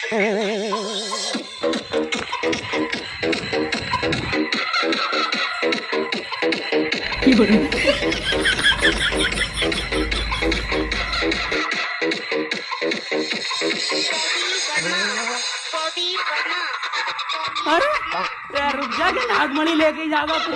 अरे रुक जा के नागमणि लेके जाएगा तू।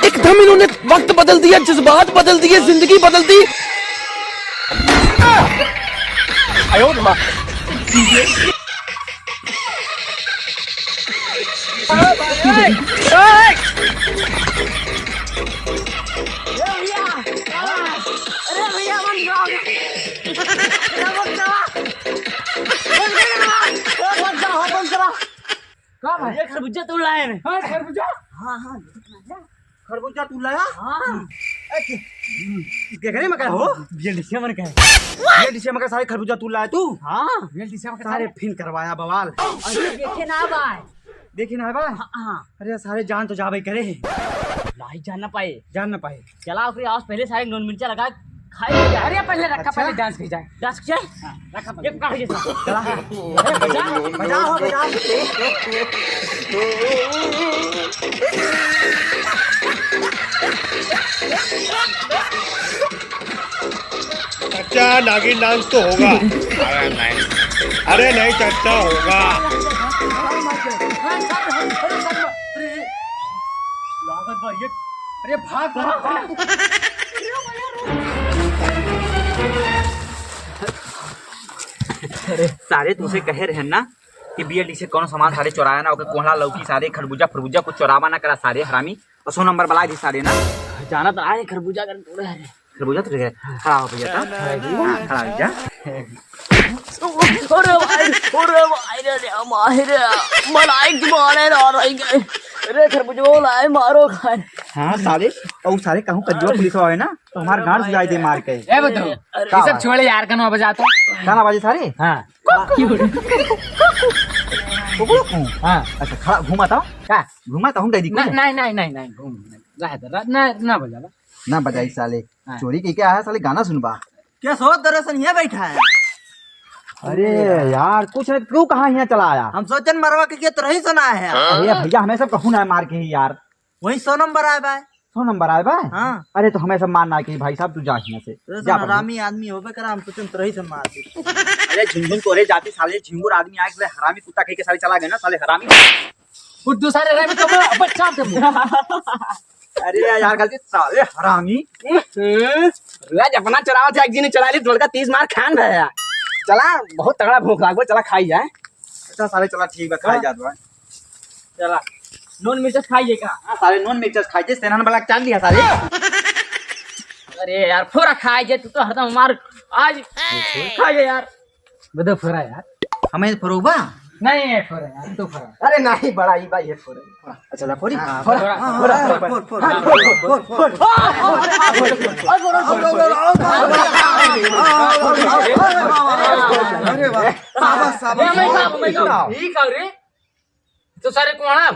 एकदम इन्होंने वक्त बदल दिया, जज्बात बदल दिए, जिंदगी बदल दी। खरबूजा तोड़ लाए हैं। हाँ खरबूजा, हाँ खरबूजा तू लाया? हाँ मका हो ये सारे खरबूजा तू लाया तू? हाँ सारे फिन करवाया बवाल। देखे ना भाई, देखे ना भाई। हाँ अरे सारे जान तो जावे करे, भाई जान ना पाए। चला फिर आज पहले सारे नून मिर्चा लगा खाए। अरे पहले रखा, पहले डांस की जाए। डांस की जाए, रखा ये काट के चला। बजा चाचा नागिन डांस तो होगा। अरे नहीं चाचा होगा। अरे भाग सारे तुमसे कहे रहे ना कि बीएलडी से कौन सामान सारे चुराया ना, ओके कोहला लौकी सारे खरबूजा फरबूजा कुछ चुरावा ना करा सारे हरामी। और 100 नंबर बला दी सारे ना। जाना तो आए खरबूजा कर तोड़े है। खरबूजा तो खड़ा हो भैया, खड़ा हो जा। अरे भाई रे मलाई की मारे ना रही गए। अरे खरबूजा लाए मारो खाए। हाँ सारे और सारे कहूँ कज्जो पुलिस वाले ना तो हमारे गांड सुझाई दे मार के। ए बताओ ये सब छोड़े यार, कनो बजाता गाना बाजे सारे। हाँ हाँ अच्छा खड़ा घुमाता हूँ क्या? घुमाता हूँ दीदी को। नहीं घूम ना बजा ना बजाई साले। चोरी के क्या है साले, गाना सुनबा। क्या सोच दरअसल यहाँ बैठा है? अरे यार कुछ नहीं, क्यों कहाँ यहाँ चला आया? हम सोचन मरवा के तो रही सुना है। अरे भैया हमें सब कहूँ ना मार के ही यार। वही 100 नंबर आए भाई। 100 नंबर आए भाई। हाँ अरे तो हमें सब मारना कि भाई साहब तू जा यहाँ से जा। हरामी आदमी होबे करा, हम सोचन तो रही से मार दी। अरे झुंझुन तोरे जाती साले झिंगुर आदमी आए साले हरामी कुत्ता कह के साले चला गए ना साले हरामी। बुद्धू सारे रहे तो बच्चा तुम। अरे यार गलती साले हरामी। राज अपना चलावा था, एक दिन चला ली ढोल का 30 मार खान भैया। चला बहुत तगड़ा भूख लागो, चला खाई जाए। अच्छा साले चला ठीक है खाई जात बा। चला नॉन मिर्च खाइए का। साले नॉन मिक्सचर खाई जे सेनान वाला चाल लिया साले। अरे यार फोरा खाई जे, तू तो हरदम मार आज खाइए यार। बदो फोरा यार हमें फरोबा नहीं है फोरा यार, तू फोरा। अरे नहीं बड़ा ही भाई ये फोरा। अच्छा ला फोरी अरे वाह शाबाश शाबाश। ठीक है रे तो सारे कोणा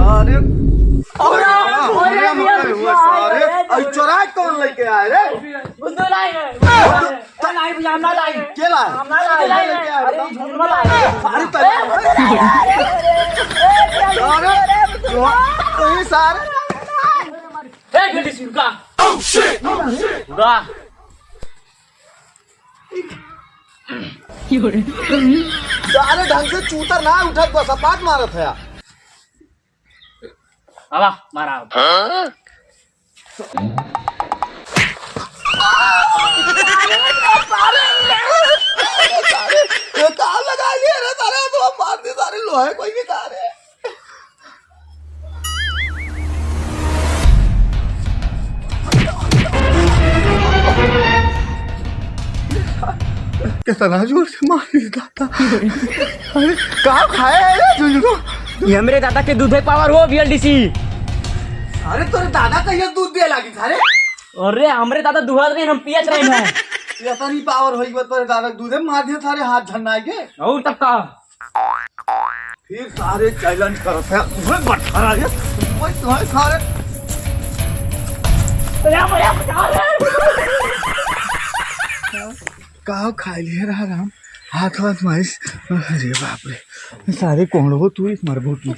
सारे चोराए कौन लेके आए रे? बुंदो लाई है लाई बुझा ना लाई के लाए? हम ना लाई लेके आए अरे झूठ ना लाई। अरे तो सारे ए गड्डी सुनका ओह शिट उड़ा सारे ढंग से चूतर ना उठत बस सपाट मारत है। आवा मारा तार लगा लिए रे सारे, तो मार दे सारे लोहे कोई भी कार है। कितना जोर से मार दादा। अरे कहाँ खाया है रे झुंझुनू? ये हमरे दादा के दूधे पावर हो बीएलडीसी। अरे तोरे दादा का ये दूध दिए लागी सारे। अरे हमरे दादा दुहत रहे हम पियत रहे हैं। ये तनी पावर होई बा तोरे दादा दूधे मार दिए सारे हाथ झन्ना के। और तब का फिर सारे चैलेंज करत है। तुम्हें बटखरा है। तुम्हें सारे कहाँ खा लिए रहा राम हाथ मारिस। अरे बाप रे सारे कोंड़ो तू इस मरबूट में।